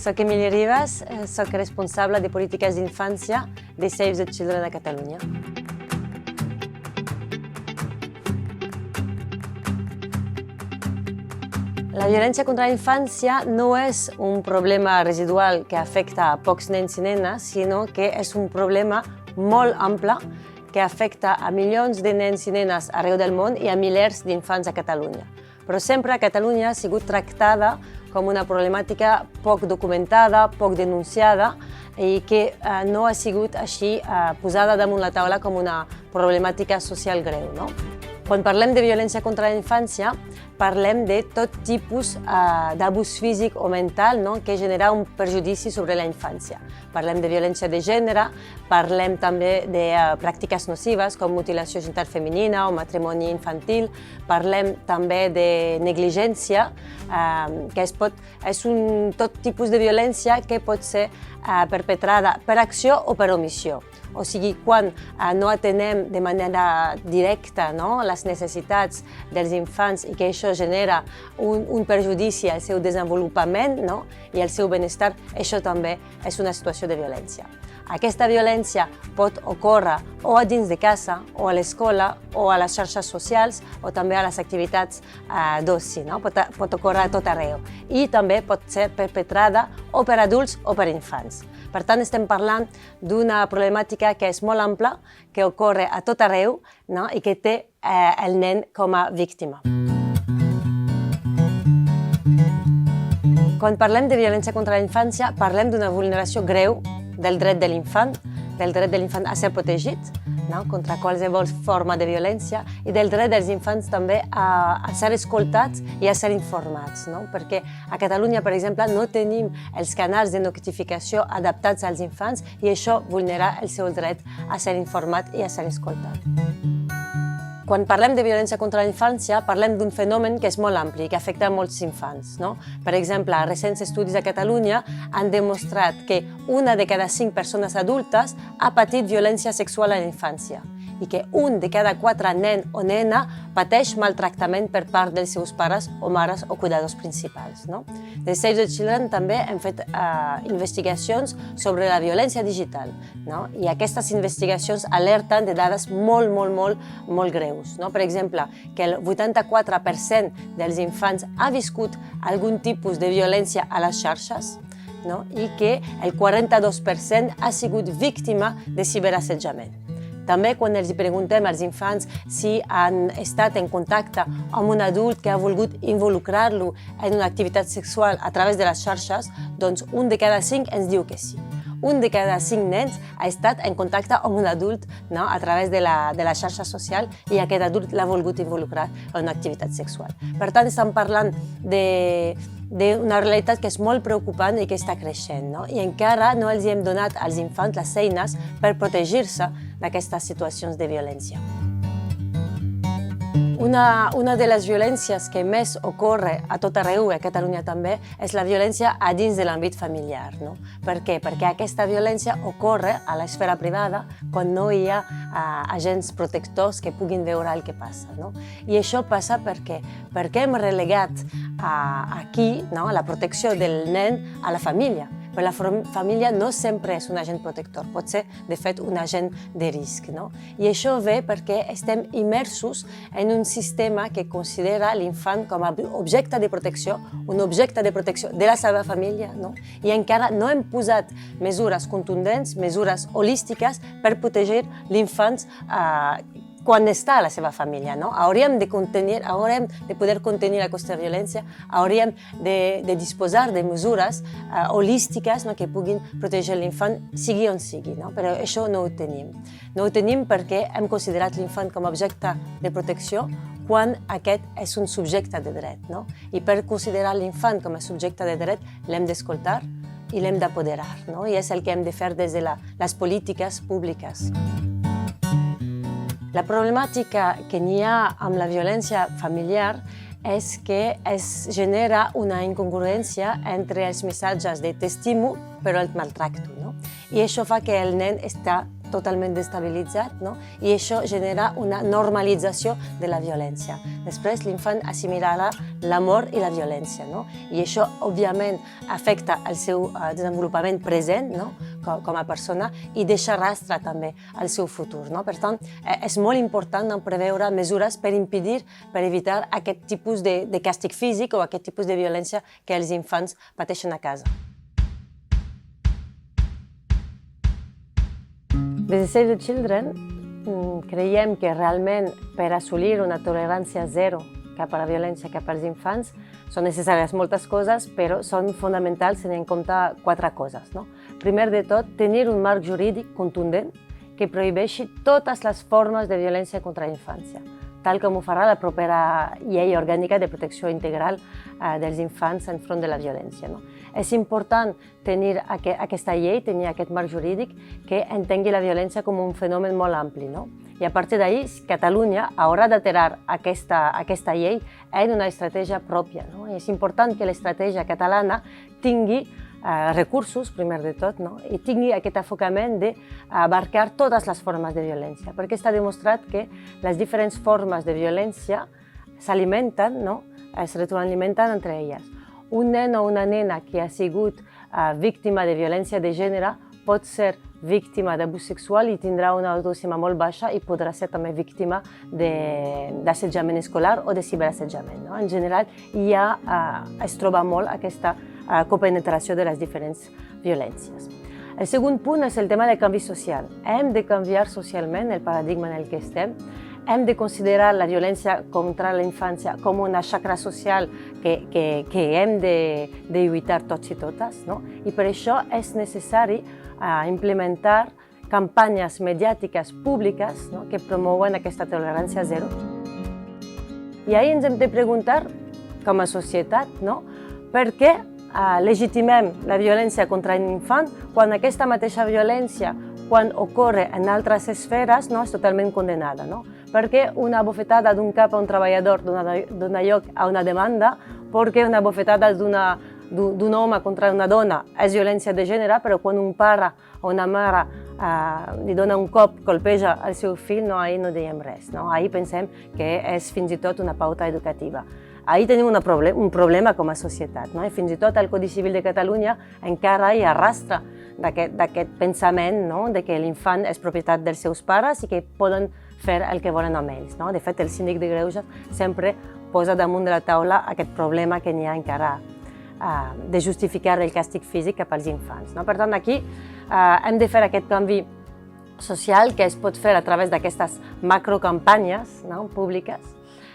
Soc Emília Ribas, soc responsable de polítiques d'infància de Save the Children a Catalunya. La violència contra la infància no és un problema residual que afecta a pocs nens i nenes, sinó que és un problema molt ample que afecta a milions de nens i nenes arreu del món i a milers d'infants a Catalunya. Però sempre a Catalunya ha sigut tractada com una problemàtica poc documentada, poc denunciada i que no ha sigut així posada damunt la taula com una problemàtica social greu, no? Quan parlem de violència contra la infància, parlem de tot tipus d'abús físic o mental, no? Que genera un perjudici sobre la infància. Parlem de violència de gènere, parlem també de pràctiques nocives com mutilació genital femenina o matrimoni infantil, parlem també de negligència, que és tot tipus de violència que pot ser perpetrada per acció o per omissió. O sigui, quan no atenem de manera directa les necessitats dels infants i que això genera un perjudici al seu desenvolupament i al seu benestar, això també és una situació de violència. Aquesta violència pot ocórrer o a dins de casa, o a l'escola, o a les xarxes socials, o també a les activitats d'oci, pot ocórrer a tot arreu. I també pot ser perpetrada o per adults o per infants. Per tant, estem parlant d'una problemàtica que és molt ampla, que ocorre a tot arreu i que té el nen com a víctima. Quan parlem de violència contra la infància, parlem d'una vulneració greu del dret de l'infant a ser protegit contra qualsevol forma de violència i del dret dels infants també a ser escoltats i a ser informats. Perquè a Catalunya, per exemple, no tenim els canals de notificació adaptats als infants i això vulnera el seu dret a ser informat i a ser escoltat. Quan parlem de violència contra la infància, parlem d'un fenomen que és molt ampli i que afecta molts infants. Per exemple, recents estudis a Catalunya han demostrat que una de cada 5 persones adultes ha patit violència sexual a la infància i que un de cada 4 nen o nena pateix maltractament per part dels seus pares o mares o cuidadors principals. Des de Save the Children també hem fet investigacions sobre la violència digital i aquestes investigacions alerten de dades molt greus. Per exemple, que el 84% dels infants ha viscut algun tipus de violència a les xarxes i que el 42% ha sigut víctima de ciberassetjament. També quan els preguntem als infants si han estat en contacte amb un adult que ha volgut involucrar-lo en una activitat sexual a través de les xarxes, doncs un de cada 5 ens diu que sí. Un de cada 5 nens ha estat en contacte amb un adult a través de la xarxa social i aquest adult l'ha volgut involucrar en una activitat sexual. Per tant, estem parlant d'una realitat que és molt preocupant i que està creixent. I encara no els hem donat als infants les eines per protegir-se d'aquestes situacions de violència. Una de les violències que més ocorre a tot arreu, a Catalunya també, és la violència a dins de l'àmbit familiar. Per què? Perquè aquesta violència ocorre a l'esfera privada quan no hi ha agents protectors que puguin veure el que passa. I això passa perquè hem relegat aquí la protecció del nen a la família. Però la família no sempre és un agent protector, pot ser, de fet, un agent de risc. I això ve perquè estem immersos en un sistema que considera l'infant com a objecte de protecció, un objecte de protecció de la seva família, i encara no hem posat mesures contundents, mesures holístiques per protegir l'infant quan està a la seva família. Hauríem de poder contenir aquesta violència, hauríem de disposar de mesures holístiques que puguin protegir l'infant, sigui on sigui, però això no ho tenim. No ho tenim perquè hem considerat l'infant com a objecte de protecció quan aquest és un subjecte de dret. I per considerar l'infant com a subjecte de dret l'hem d'escoltar i l'hem d'apoderar. I és el que hem de fer des de les polítiques públiques. La problemàtica que n'hi ha amb la violència familiar és que es genera una incongruència entre els missatges de t'estimo però el maltracto. I això fa que el nen està totalment destabilitzat, no? I això genera una normalització de la violència. Després l'infant assimilarà l'amor i la violència, no? I això, òbviament, afecta el seu desenvolupament present, no? Com a persona, i deixa rastre també el seu futur, no? Per tant, és molt important preveure mesures per impedir, per evitar aquest tipus de càstig físic o aquest tipus de violència que els infants pateixen a casa. Des de Save the Children creiem que realment per assolir una tolerància zero cap a la violència cap als infants són necessàries moltes coses, però són fonamentals tenint en compte 4 coses, no? Primer de tot, tenir un marc jurídic contundent que prohibeixi totes les formes de violència contra la infància, tal com ho farà la propera llei orgànica de protecció integral dels infants enfront de la violència, no? És important tenir aquesta llei, tenir aquest marc jurídic que entengui la violència com un fenomen molt ampli, no? I a partir d'ahí, Catalunya haurà d'alterar aquesta llei en una estratègia pròpia, no? I és important que l'estratègia catalana tingui recursos, primer de tot, no? I tingui aquest enfocament d'abarcar totes les formes de violència, perquè està demostrat que les diferents formes de violència s'alimenten, no? Es retroalimenten entre elles. Un nen o una nena que ha sigut víctima de violència de gènere pot ser víctima d'abús sexual i tindrà una autoestima molt baixa i podrà ser també víctima d'assetjament escolar o de ciberassetjament, no? En general, es troba molt aquesta copenetració de les diferents violències. El segon punt és el tema del canvi social. Hem de canviar socialment el paradigma en el que estem. Hem de considerar la violència contra la infància com una xacra social que hem de lluitar tots i totes, no? I per això és necessari implementar campanyes mediàtiques públiques, no? Que promouen aquesta tolerància zero. I ahí ens hem de preguntar, com a societat, no? Per què legitimem la violència contra l'infant quan aquesta mateixa violència, quan ocorre en altres esferes, no, és totalment condenada, no? Perquè una bofetada d'un cap a un treballador dona lloc a una demanda, perquè una bofetada d'un home contra una dona és violència de gènere, però quan un pare o una mare li dona un cop, colpeja el seu fill, no, ahir no diem res, no? Ahir pensem que és fins i tot una pauta educativa. Ahir tenim un problema com a societat, no? I fins i tot el Codi Civil de Catalunya encara hi arrastra d'aquest pensament, no? De que l'infant és propietat dels seus pares i que poden fer el que volen amb ells, no? De fet, el síndic de Greuges sempre posa damunt de la taula aquest problema que n'hi ha encara de justificar el càstig físic cap als infants, no? Per tant, aquí hem de fer aquest canvi social que es pot fer a través d'aquestes macrocampanyes, no? Públiques.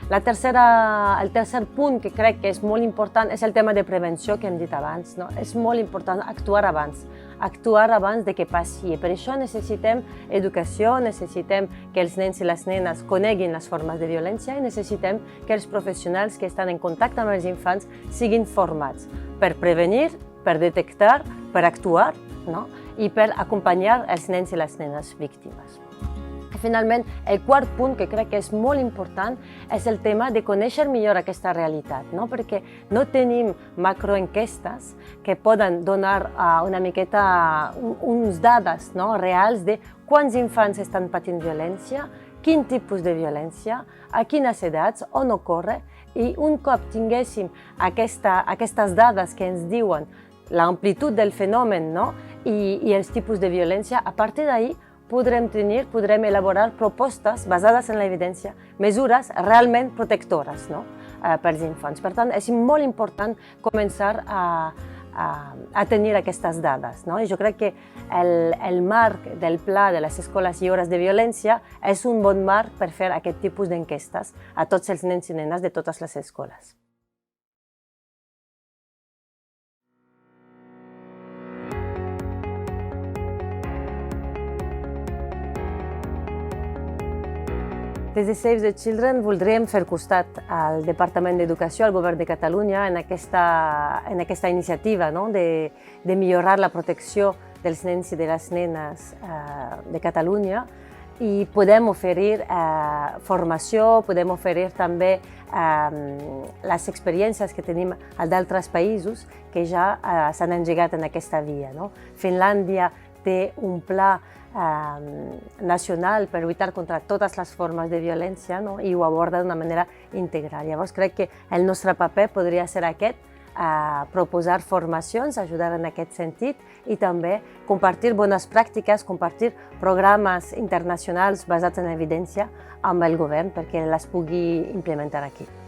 El tercer punt que crec que és molt important és el tema de prevenció que hem dit abans, no? És molt important actuar abans de que passi. I per això necessitem educació, necessitem que els nens i les nenes coneguin les formes de violència i necessitem que els professionals que estan en contacte amb els infants siguin formats per prevenir, per detectar, per actuar, no? I per acompanyar els nens i les nenes víctimes. Finalment, el quart punt que crec que és molt important és el tema de conèixer millor aquesta realitat, no? Perquè no tenim macroenquestes que poden donar una miqueta uns dades, no? Reals de quants infants estan patint violència, quin tipus de violència, a quines edats, on ocorre, i un cop tinguéssim aquestes dades que ens diuen l'amplitud del fenomen, no? I els tipus de violència, a partir d'ahir podrem elaborar propostes basades en l'evidència, mesures realment protectores, no? Per als infants. Per tant, és molt important començar a tenir aquestes dades, no? I jo crec que el marc del pla de les escoles lliures de violència és un bon marc per fer aquest tipus d'enquestes a tots els nens i nenes de totes les escoles. Des de Save the Children voldríem fer costat al Departament d'Educació, al Govern de Catalunya, en aquesta iniciativa, no? de millorar la protecció dels nens i de les nenes de Catalunya, i podem oferir formació, podem oferir també les experiències que tenim d'altres països que ja s'han engegat en aquesta via, no? Finlàndia té un pla nacional per lluitar contra totes les formes de violència, no? I ho aborda d'una manera integral. Llavors crec que el nostre paper podria ser aquest, proposar formacions, ajudar en aquest sentit i també compartir bones pràctiques, compartir programes internacionals basats en evidència amb el govern perquè les pugui implementar aquí.